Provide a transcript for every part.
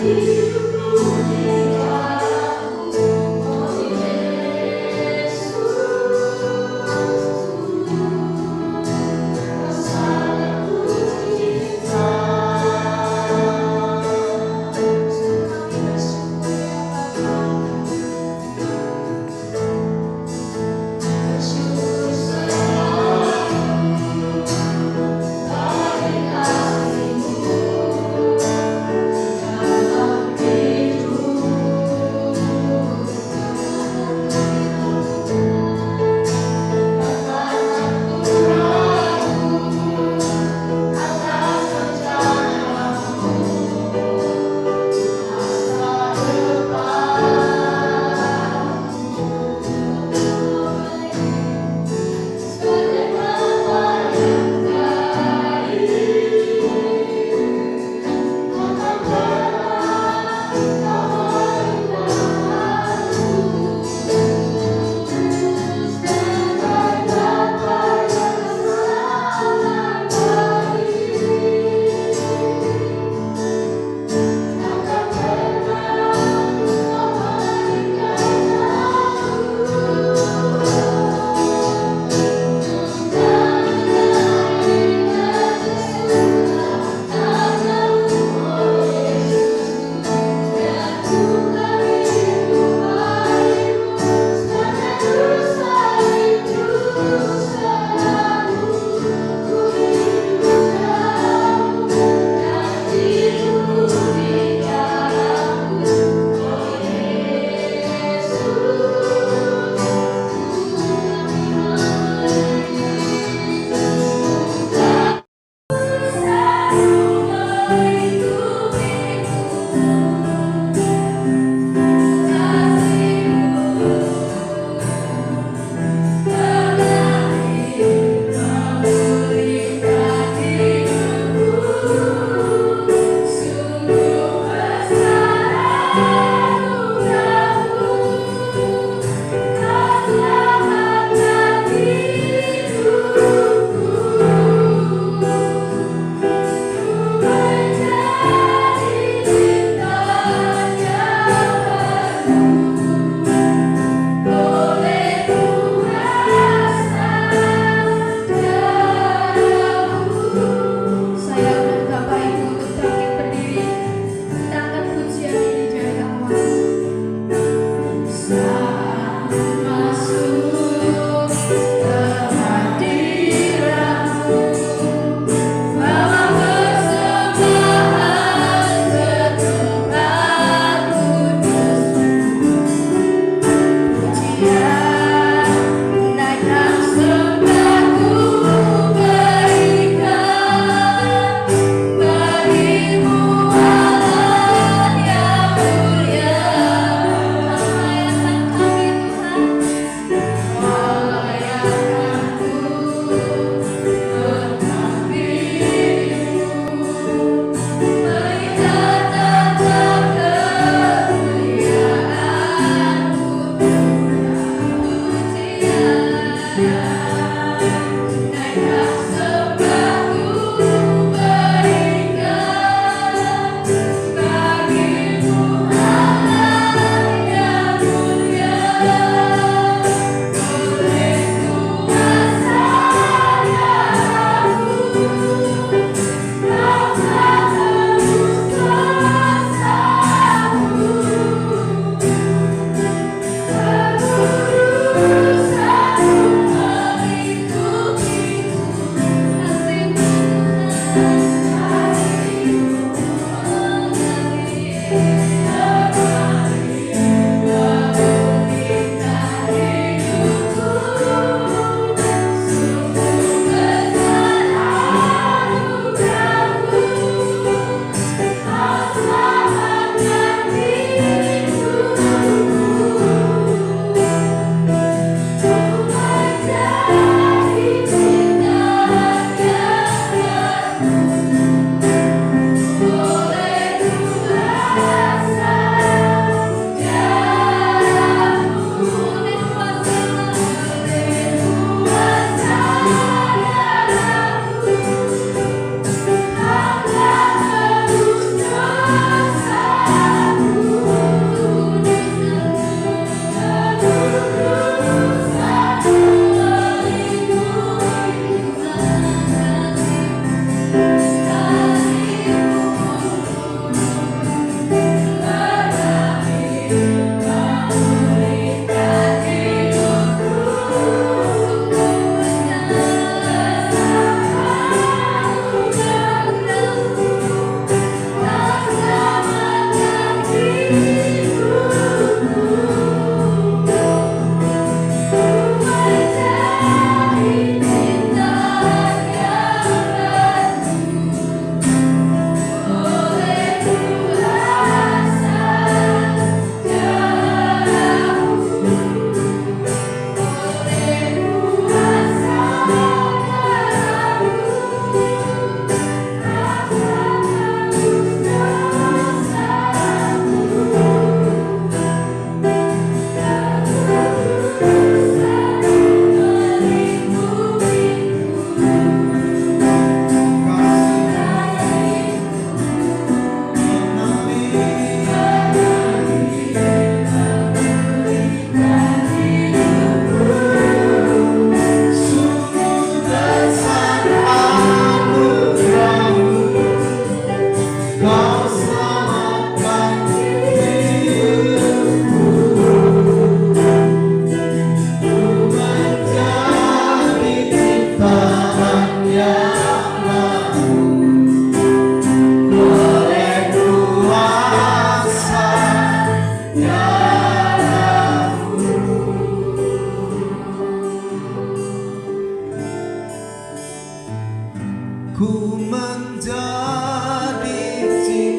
Yesus.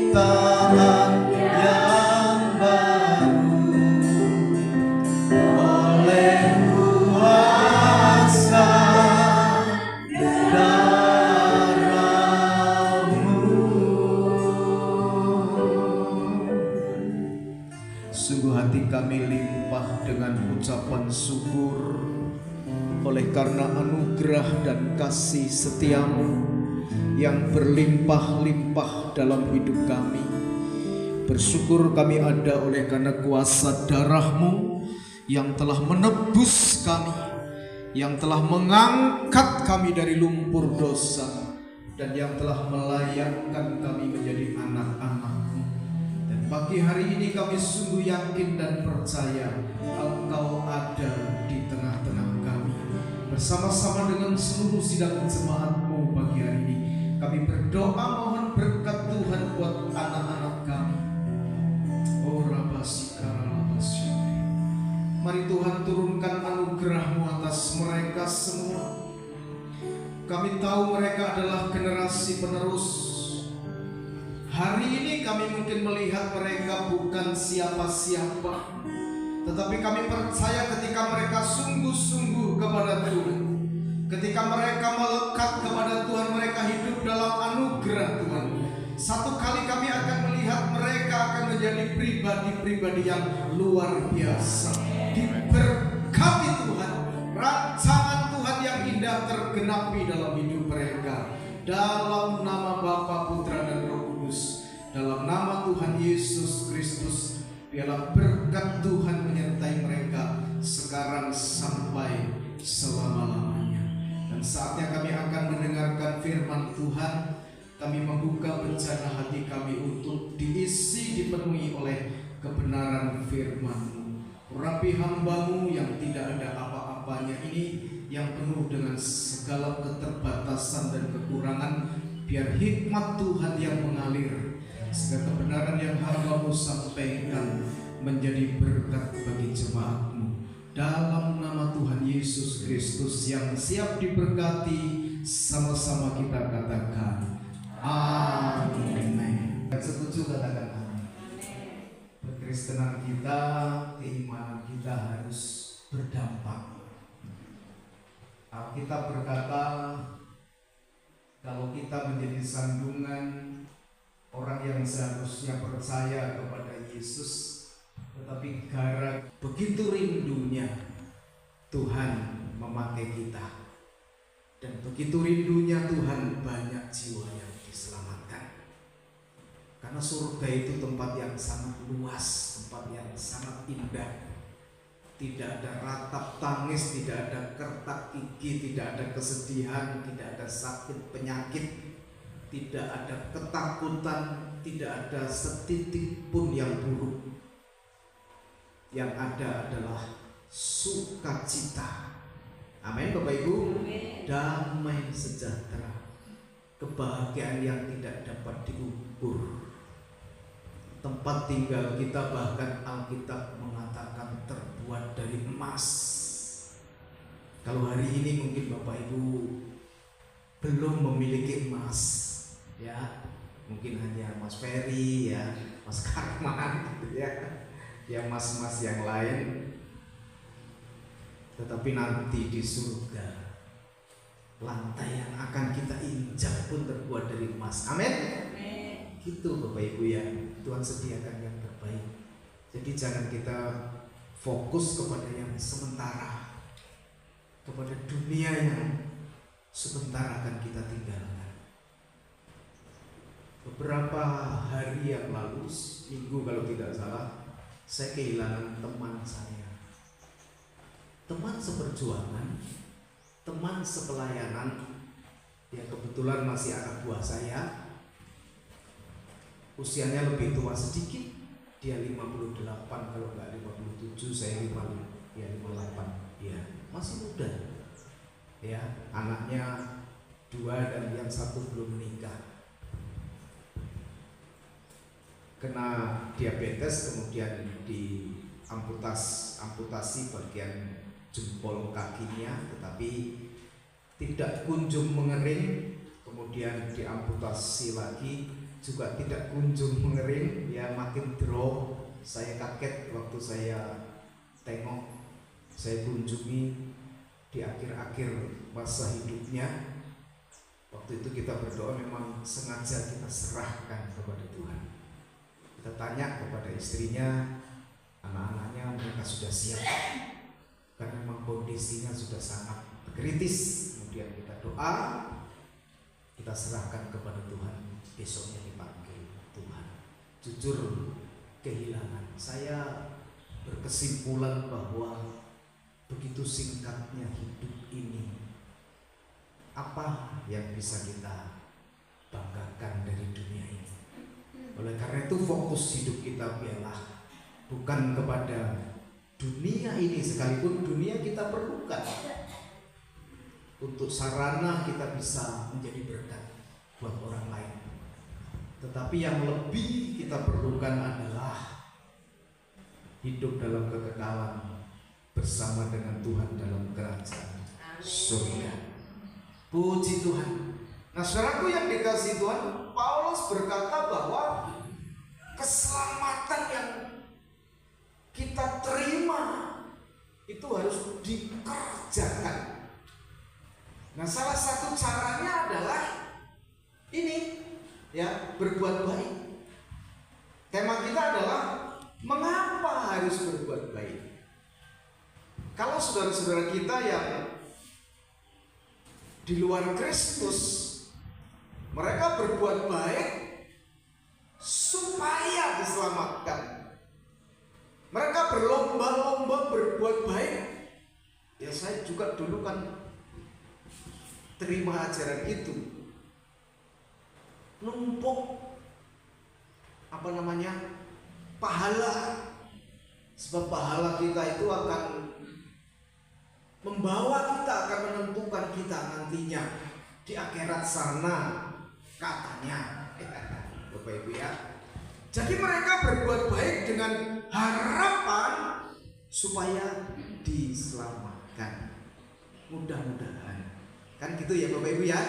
ciptaan yang baru oleh kuasa darah-Mu. Sungguh hati kami limpah dengan ucapan syukur oleh karena anugerah dan kasih setia-Mu yang berlimpah-limpah dalam hidup kami. Bersyukur kami ada oleh karena kuasa darah-Mu yang telah menebus kami, yang telah mengangkat kami dari lumpur dosa, dan yang telah melayakkan kami menjadi anak-anak-Mu. Dan pagi hari ini kami sungguh yakin dan percaya Engkau ada di tengah-tengah kami. Bersama-sama dengan seluruh sidang jemaat-Mu pagi hari ini, kami berdoa mohon berkat Tuhan buat anak-anak kami. Oh Rabasikaralabasya. Mari Tuhan turunkan anugerah-Mu atas mereka semua. Kami tahu mereka adalah generasi penerus. Hari ini kami mungkin melihat mereka bukan siapa-siapa, tetapi kami percaya ketika mereka sungguh-sungguh kepada Tuhan, ketika mereka melekat kepada Tuhan, mereka hidup dalam anugerah Tuhan, satu kali kami akan melihat mereka akan menjadi pribadi-pribadi yang luar biasa. Diberkati Tuhan, rancangan Tuhan yang indah tergenapi dalam hidup mereka. Dalam nama Bapa, Putra dan Roh Kudus, dalam nama Tuhan Yesus Kristus, biarlah berkat Tuhan menyertai mereka sekarang sampai selama-lamanya. Dan saatnya kami akan mendengarkan firman Tuhan. Kami membuka bencana hati kami untuk diisi, dipenuhi oleh kebenaran firman-Mu. Urapi hamba-Mu yang tidak ada apa-apanya ini, yang penuh dengan segala keterbatasan dan kekurangan. Biar hikmat Tuhan yang mengalir, segala kebenaran yang hamba-Mu sampaikan menjadi berkat bagi jemaat-Mu. Dalam nama Tuhan Yesus Kristus yang siap diberkati, sama-sama kita katakan amin. Setuju katakan amin. Kekristenan kita, keimanan kita harus berdampak. Alkitab berkata, kalau kita menjadi sandungan orang yang seharusnya percaya kepada Yesus, tetapi gara begitu rindunya Tuhan memakai kita, dan begitu rindunya Tuhan banyak jiwa yang diselamatkan. Karena surga itu tempat yang sangat luas, tempat yang sangat indah. Tidak ada ratap tangis, tidak ada kertak gigi, tidak ada kesedihan, tidak ada sakit penyakit, tidak ada ketakutan, tidak ada setitik pun yang buruk. Yang ada adalah sukacita. Amin Bapak Ibu. Damai sejahtera, kebahagiaan yang tidak dapat diukur. Tempat tinggal kita bahkan Alkitab mengatakan terbuat dari emas. Kalau hari ini mungkin Bapak Ibu belum memiliki emas, ya mungkin hanya Mas Ferry, ya Mas Karman, gitu ya mas-mas yang lain. Tetapi nanti di surga, lantai yang akan kita injak pun terbuat dari emas. Amin. Gitu Bapak Ibu ya, Tuhan sediakan yang terbaik. Jadi jangan kita fokus kepada yang sementara, kepada dunia yang sebentar akan kita tinggalkan. Beberapa hari yang lalu, minggu kalau tidak salah, saya kehilangan teman saya. Teman seperjuangan, teman sepelayanan, yang kebetulan masih anak buah saya. Usianya lebih tua sedikit, dia 58, kalau enggak 57, saya 58, ya masih muda. Ya, anaknya 2 dan yang 1 belum menikah. Kena diabetes, kemudian amputasi bagian jempol kakinya, tetapi tidak kunjung mengering, kemudian diamputasi lagi juga tidak kunjung mengering, ya makin drop. Saya kaget waktu saya tengok, saya kunjungi di akhir-akhir masa hidupnya. Waktu itu kita berdoa memang sengaja kita serahkan kepada Tuhan. Kita tanya kepada istrinya, anak-anaknya, mereka sudah siap, karena memang kondisinya sudah sangat kritis. Kemudian kita doa, kita serahkan kepada Tuhan. Besoknya dipanggil Tuhan. Jujur kehilangan. Saya berkesimpulan bahwa begitu singkatnya hidup ini. Apa yang bisa kita banggakan dari dunia ini? Oleh karena itu fokus hidup kita biarlah bukan kepada dunia ini, sekalipun dunia kita perlukan untuk sarana kita bisa menjadi berkat buat orang lain. Tetapi yang lebih kita perlukan adalah hidup dalam kekekalan bersama dengan Tuhan dalam kerajaan surga. Puji Tuhan. Nah, saudaraku yang dikasihi Tuhan, Paulus berkata bahwa keselamatan yang kita terima itu harus dikerjakan. Nah, salah satu caranya adalah ini, ya, berbuat baik. Tema kita adalah mengapa harus berbuat baik. Kalau saudara-saudara kita yang di luar Kristus, mereka berbuat baik supaya diselamatkan. Mereka berlomba-lomba berbuat baik. Ya, saya juga dulu kan terima ajaran itu. Numpuk pahala. Sebab pahala kita itu akan membawa kita, akan menentukan kita nantinya di akhirat sana, katanya. Bapak Ibu ya. Jadi mereka berbuat baik dengan harapan supaya diselamatkan. Mudah-mudahan. Kan gitu ya Bapak Ibu ya.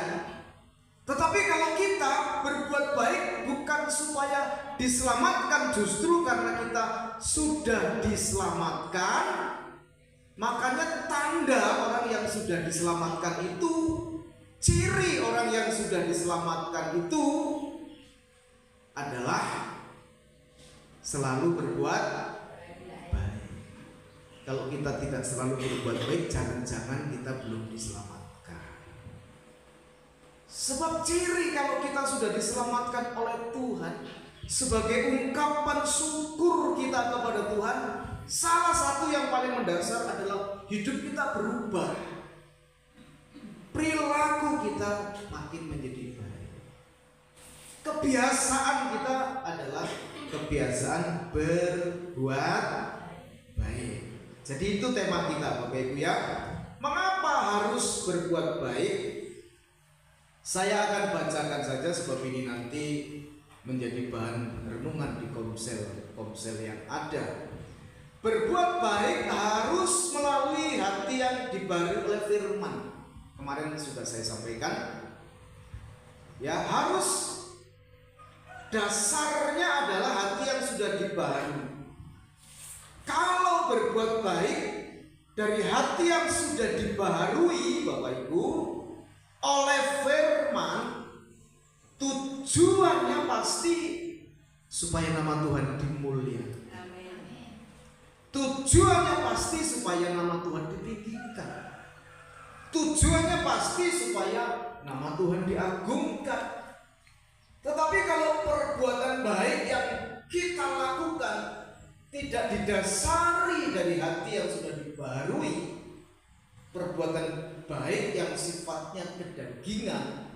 Tetapi kalau kita berbuat baik bukan supaya diselamatkan, justru karena kita sudah diselamatkan, makanya tanda orang yang sudah diselamatkan itu, ciri orang yang sudah diselamatkan itu adalah selalu berbuat baik. Kalau kita tidak selalu berbuat baik, jangan-jangan kita belum diselamatkan. Sebab ciri kalau kita sudah diselamatkan oleh Tuhan, sebagai ungkapan syukur kita kepada Tuhan, salah satu yang paling mendasar adalah hidup kita berubah. Perilaku kita makin menjadi baik. Kebiasaan kita adalah kebiasaan berbuat baik. Jadi itu tema kita Bapak Ibu ya. Mengapa harus berbuat baik? Saya akan bacakan saja sebab ini nanti menjadi bahan renungan di komsel yang ada. Berbuat baik harus melalui hati yang dibaharui oleh firman. Kemarin sudah saya sampaikan. Ya, harus dasarnya adalah hati yang sudah dibaharui. Kalau berbuat baik dari hati yang sudah dibaharui Bapak Ibu oleh firman, tujuannya pasti supaya nama Tuhan dimuliakan. Tujuannya pasti supaya nama Tuhan ditinggikan. Tujuannya pasti supaya nama Tuhan diagungkan. Tetapi kalau perbuatan baik yang kita lakukan tidak didasari dari hati yang sudah dibaharui, perbuatan baik yang sifatnya kedagingan,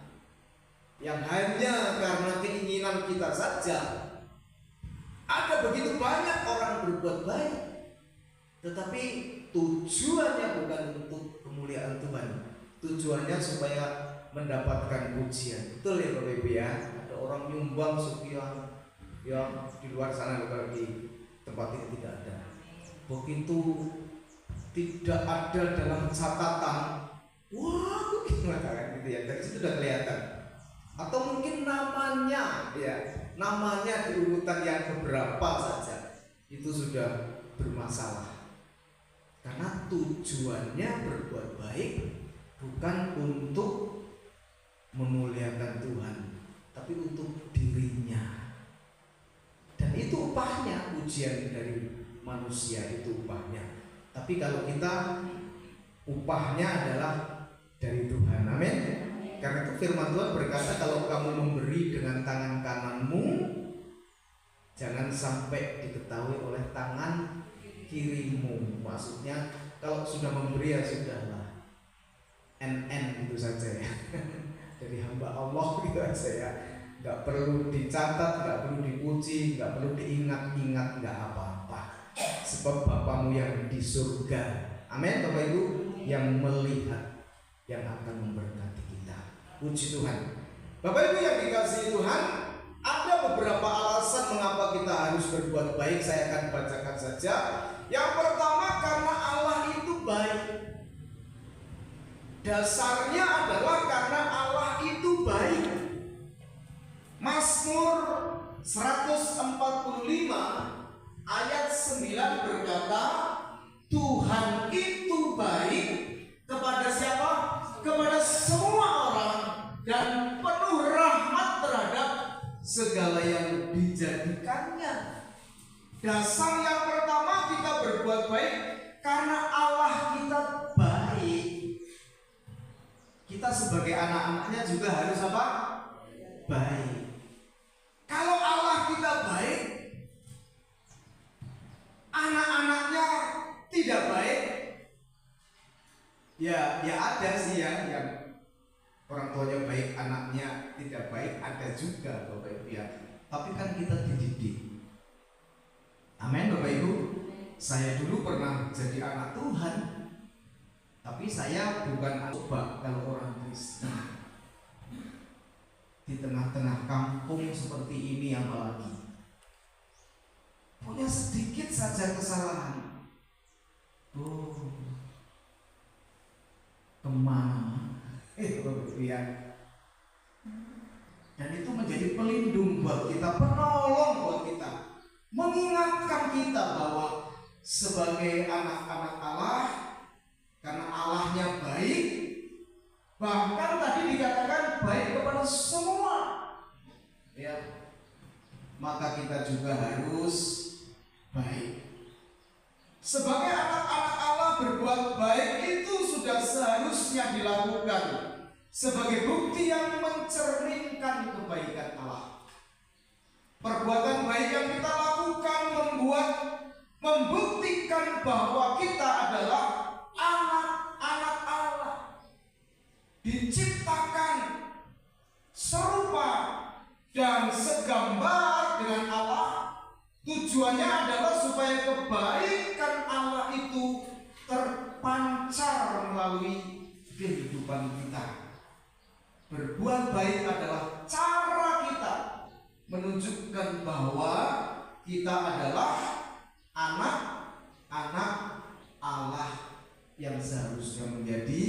yang hanya karena keinginan kita saja. Ada begitu banyak orang berbuat baik, tetapi tujuannya bukan untuk kemuliaan Tuhan. Tujuannya supaya mendapatkan pujian. Betul ya Bapak Ibu ya. Ada orang nyumbang sekian, yang di luar sana, kalau di tempat ini tidak ada. Begitu tidak ada dalam catatan, wah gimana kan gitu ya. Dari situ sudah kelihatan. atau mungkin namanya, ya, namanya di urutan yang keberapa saja, itu sudah bermasalah. Karena tujuannya berbuat baik bukan untuk memuliakan Tuhan, tapi untuk dirinya. Dan itu upahnya, ujian dari manusia itu upahnya. Tapi kalau kita, upahnya adalah dari Tuhan. Amin. Karena itu firman Tuhan berkata, kalau kamu memberi dengan tangan kananmu, jangan sampai diketahui oleh tangan kirimu. Maksudnya kalau sudah memberi ya sudahlah, NN itu saja ya. Jadi hamba Allah gitu aja ya. Gak perlu dicatat, gak perlu dipuji, gak perlu diingat-ingat, gak apa-apa. Sebab Bapamu yang di surga, amin Bapak Ibu, yang melihat, yang akan memberkati kita. Puji Tuhan. Bapak Ibu yang dikasihi Tuhan, ada beberapa alasan mengapa kita harus berbuat baik. Saya akan bacakan saja. Yang pertama, karena Allah itu baik. Dasarnya adalah karena Allah itu baik. Mazmur 145 ayat 9 berkata, Tuhan itu baik kepada siapa? Kepada semua orang, dan penuh rahmat terhadap segala yang dijadikannya. Dasar yang pertama kita berbuat baik karena Allah kita baik. Kita sebagai anak-anaknya juga harus apa? Baik. Kalau Allah kita baik, anak-anaknya tidak baik, ya ada sih ya, yang orang tuanya baik, anaknya tidak baik, ada juga Bapak Ibu ya. Tapi kan kita dididik. Amin Bapak Ibu. Saya dulu pernah jadi anak Tuhan, tapi saya bukan coba kalau orang Kristen. Di tengah-tengah kampung seperti ini, apalagi punya sedikit saja kesalahan, kemana? Ya. Dan itu menjadi pelindung buat kita, penolong buat kita, mengingatkan kita bahwa sebagai anak-anak Allah, karena Allahnya baik, bahkan tadi dikatakan baik kepada semua, ya, maka kita juga harus baik. Sebagai anak-anak Allah, berbuat baik itu sudah seharusnya dilakukan sebagai bukti yang mencerminkan kebaikan Allah. Perbuatan baik yang kita lakukan membuktikan bahwa kita adalah anak-anak Allah, diciptakan serupa dan segambar dengan Allah. Tujuannya adalah supaya kebaikan Allah itu terpancar melalui kehidupan kita. Berbuat baik adalah cara kita menunjukkan bahwa kita adalah anak-anak Allah yang seharusnya menjadi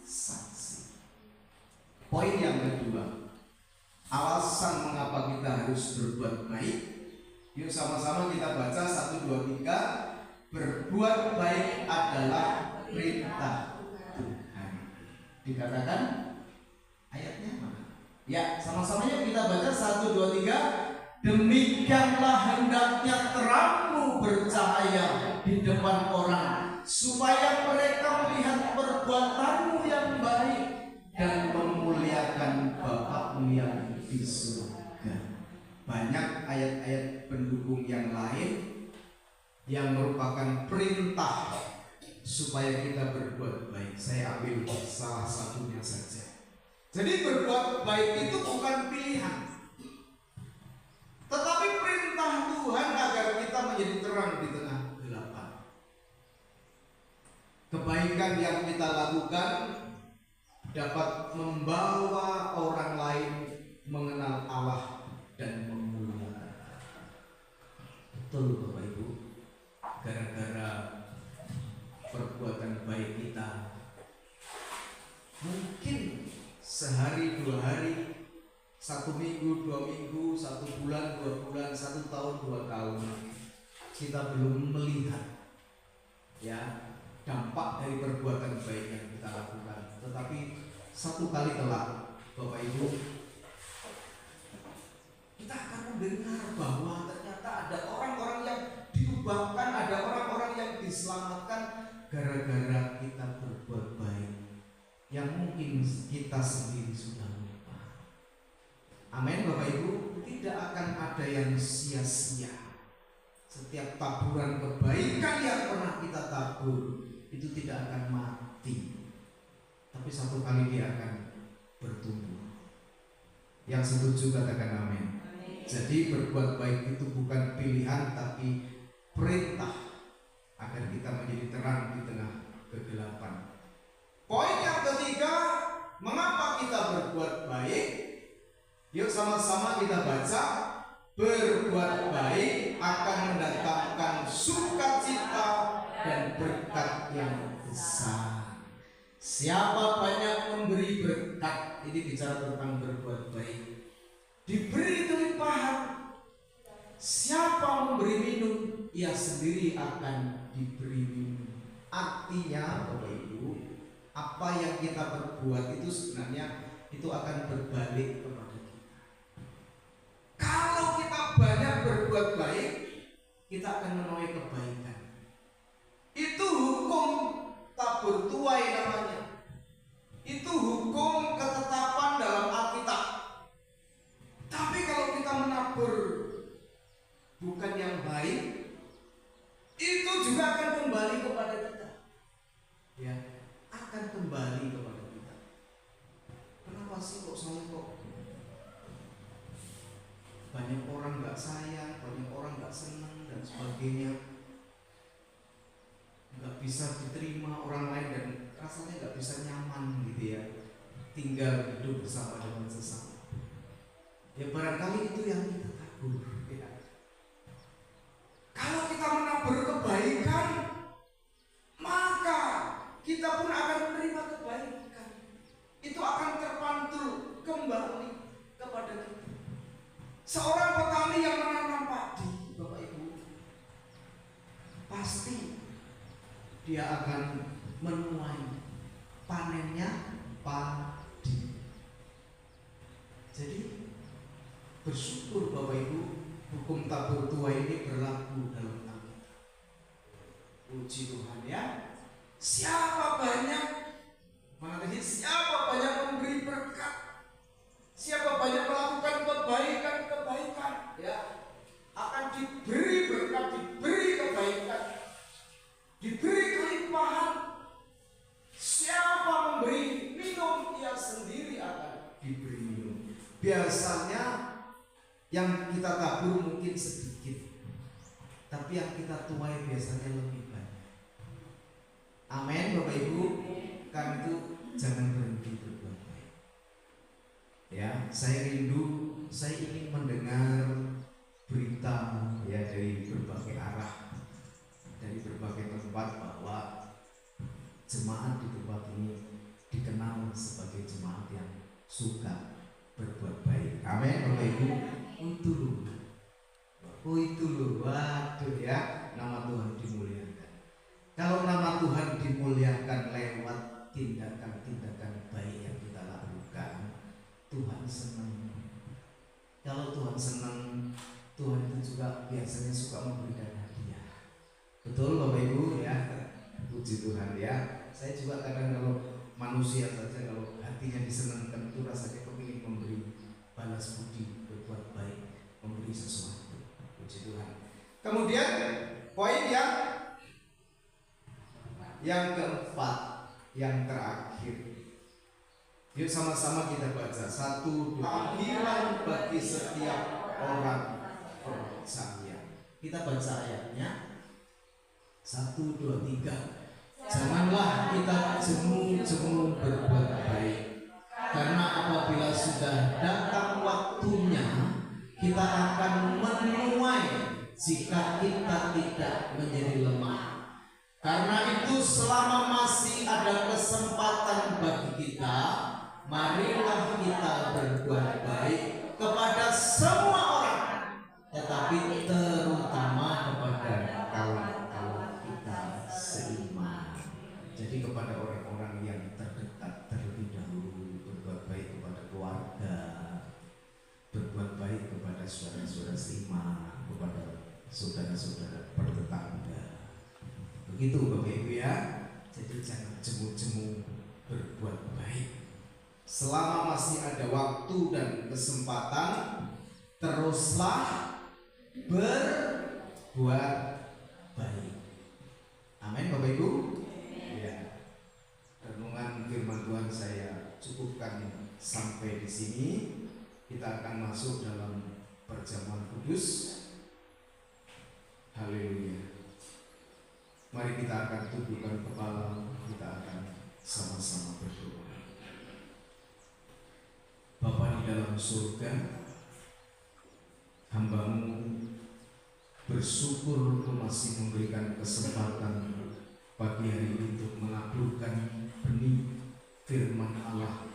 saksi. Poin yang kedua, alasan mengapa kita harus berbuat baik. Yuk sama-sama kita baca 1, 2, 3. Berbuat baik adalah perintah Tuhan. Dikatakan ayatnya mana? Ya, sama-sama yuk kita baca 1, 2, 3. Demikianlah hendaknya terangmu bercahaya di depan orang, supaya mereka melihat perbuatanmu yang baik dan memuliakan Bapakmu yang di surga. Banyak ayat-ayat pendukung yang lain yang merupakan perintah supaya kita berbuat baik. Saya ambil salah satunya saja. Jadi berbuat baik itu bukan pilihan, tetapi perintah Tuhan agar kita menjadi terang di tengah kegelapan. Kebaikan yang kita lakukan dapat membawa orang lain mengenal Allah dan memuliakan. Betul Bapak Ibu, gara-gara perbuatan baik kita, mungkin sehari 2 hari 1 minggu, 2 minggu, 1 bulan, 2 bulan, 1 tahun, 2 tahun, kita belum melihat ya dampak dari perbuatan baik yang kita lakukan. Tetapi satu kali kelak, Bapak Ibu, kita akan mendengar bahwa ternyata ada orang-orang yang diubahkan, ada orang-orang yang diselamatkan gara-gara kita berbuat baik yang mungkin kita sendiri sudah lupa. Amin Bapak Ibu. Tidak akan ada yang sia-sia. Setiap taburan kebaikan yang pernah kita tabur itu tidak akan mati, tapi satu kali dia akan bertumbuh. Yang setuju katakan amin. Jadi berbuat baik itu bukan pilihan tapi perintah agar kita menjadi terang di tengah kegelapan. Poin yang ketiga, mengapa kita berbuat baik? Yuk sama-sama kita baca. Berbuat baik akan mendatangkan sukacita dan berkat yang besar. Siapa banyak memberi berkat, ini bicara tentang berbuat baik, diberi kelimpahan. Siapa memberi minum, ia sendiri akan diberi minum. Artinya Bapak Ibu, apa yang kita perbuat itu sebenarnya itu akan berbalik kepada kita. Kalau kita banyak berbuat baik, kita akan menuai kebaikan. Itu hukum tabur tuai namanya. Itu hukum ketetapan dalam Alkitab. Tapi kalau kita menabur bukan yang baik, itu juga akan kembali kepada kita. Ya, akan kembali kepada kita. Kenapa sih kok saya kok banyak orang gak sayang, banyak orang gak senang dan sebagainya, gak bisa diterima orang lain dan rasanya gak bisa nyaman gitu ya, tinggal hidup bersama dengan sesama. Ya barangkali itu yang kita tabur ya. Kalau kita menabur kebaikan, maka kita pun akan menerima kebaikan. Itu akan terpantul kembali kepada kita. Seorang petani yang menanam padi, Bapak Ibu, pasti dia akan menuai panennya padi. Jadi bersyukur Bapak Ibu, hukum tabur tuai ini berlaku dalam Alkitab. Puji Tuhan ya. Siapa banyak, mana tadi, siapa banyak memberi berkat, siapa banyak melakukan kebaikan ya, akan diberi berkat, diberi kebaikan, diberi kelimpahan. Siapa memberi minum, ia sendiri akan diberi minum. Biasanya yang kita tabur mungkin sedikit, tapi yang kita tuai biasanya lebih banyak. Amin Bapak Ibu. Karena itu jangan berhenti berbuat baik. Ya, saya rindu, saya ingin mendengar berita ya dari berbagai arah, dari berbagai tempat bahwa jemaat di tempat ini dikenal sebagai jemaat yang suka berbuat baik. Amin Bapak Ibu. Itu loh, waduh ya, nama Tuhan dimuliakan. Kalau nama Tuhan dimuliakan lewat tindakan-tindakan baik yang kita lakukan, Tuhan senang. Kalau Tuhan senang, Tuhan itu juga biasanya suka memberikan hadiah. Betul Bapak Ibu ya. Puji Tuhan ya. Saya juga kadang kalau manusia saja kalau hatinya disenangkan itu rasanya kepingin memberi balas budi, berbuat baik, memberi sesuatu. Puji Tuhan. Kemudian poin yang keempat, yang terakhir. Yuk sama-sama kita baca. 1, 2, panggilan bagi setiap orang percaya. Kita baca ayatnya. 1, 2, 3. Janganlah kita jemu-jemu berbuat baik, karena apabila sudah datang waktunya, kita akan menuai jika kita tidak menjadi lemah. Karena itu selama masih ada kesempatan bagi kita, marilah kita berbuat baik kepada semua orang, tetapi terutama kepada kawan-kawan kita seiman. Jadi kepada orang-orang yang terdekat terlebih dahulu, berbuat baik kepada keluarga, berbuat baik kepada saudara-saudara seiman, kepada saudara-saudara bertetangga. Begitu Bapak Ibu ya. Jadi jangan jemu-jemu berbuat baik. Selama masih ada waktu dan kesempatan, teruslah berbuat baik. Amin Bapak Ibu. Ya. Renungan firman Tuhan saya cukupkan sampai di sini. Kita akan masuk dalam perjamuan kudus. Haleluya. Mari kita akan tundukkan kepala, kita akan sama-sama berdoa. Bapa di dalam surga, hamba-Mu bersyukur Engkau masih memberikan kesempatan pagi hari ini untuk mengaburkan benih firman Allah.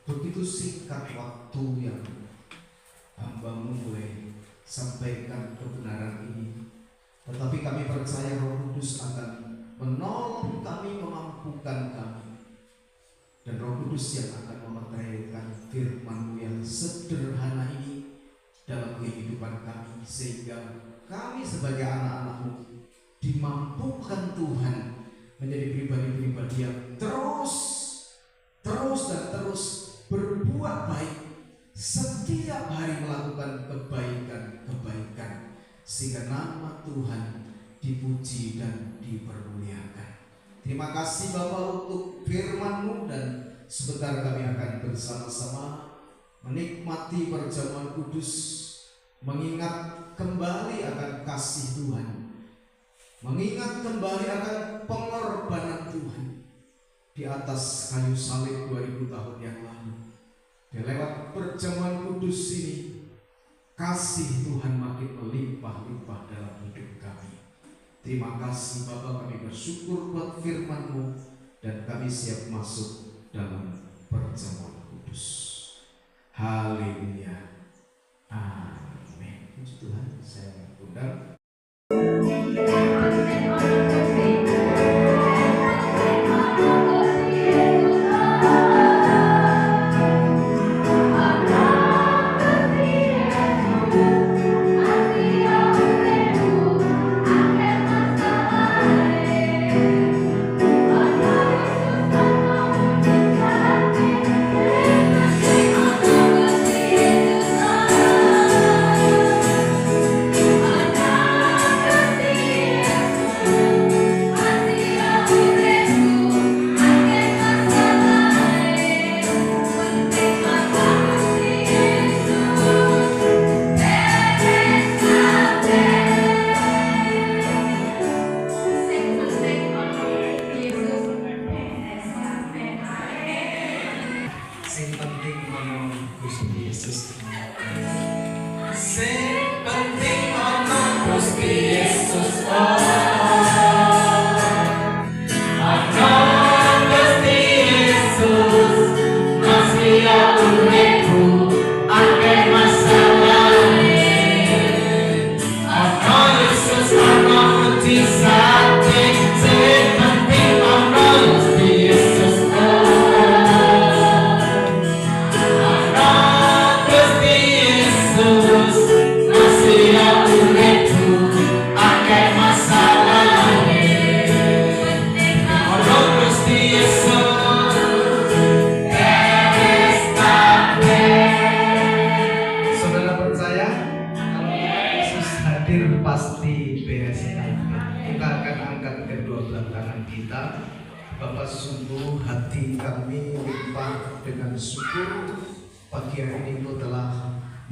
Begitu singkat waktu yang hamba-Mu boleh sampaikan kebenaran ini, tetapi kami percaya Roh Kudus akan menolong kami, memampukan kami, dan Roh Kudus yang akan memeteraikan firman-Mu yang sederhana ini dalam kehidupan kami, sehingga kami sebagai anak-anak-Mu dimampukan Tuhan menjadi pribadi-pribadi yang terus berbuat baik, setiap hari melakukan kebaikan, sehingga nama Tuhan dipuji dan dipermuliakan. Terima kasih Bapa untuk firman-Mu, dan sebentar kami akan bersama-sama menikmati perjamuan kudus, mengingat kembali akan kasih Tuhan, mengingat kembali akan pengorbanan Tuhan di atas kayu salib 2000 tahun yang lalu. Dan lewat perjamuan kudus ini, kasih Tuhan makin melimpah-limpah dalam hidup kami. Terima kasih Bapa, kami bersyukur buat firman-Mu, dan kami siap masuk dalam perjamuan kudus. Haleluya. Amin. Puji Tuhan. Saya undang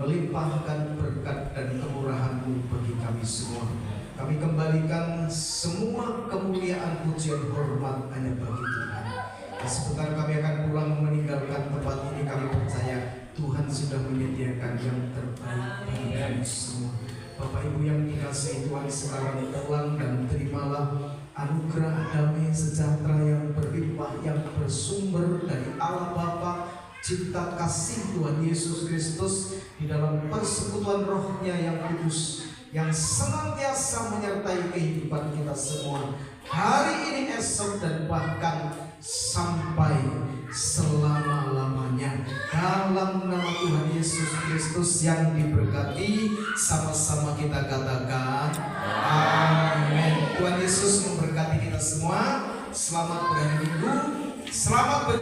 melimpahkan berkat dan kemurahan-Mu bagi kami semua. Kami kembalikan semua kemuliaan, pujian, hormat hanya bagi Tuhan. Dan sebentar kami akan pulang meninggalkan tempat ini. Kami percaya Tuhan sudah menyediakan yang terbaik bagi kami semua. Bapak Ibu yang dikasihi Tuhan, sekarang pulang dan terimalah anugerah damai sejahtera yang berlimpah yang bersumber dari Allah Bapa, cinta kasih Tuhan Yesus Kristus di dalam persekutuan Roh-Nya yang kudus yang senantiasa menyertai kehidupan kita semua hari ini, esok, dan bahkan sampai selama-lamanya. Dalam nama Tuhan Yesus Kristus yang diberkati, sama-sama kita katakan amin. Tuhan Yesus memberkati kita semua. Selamat berhari Minggu, selamat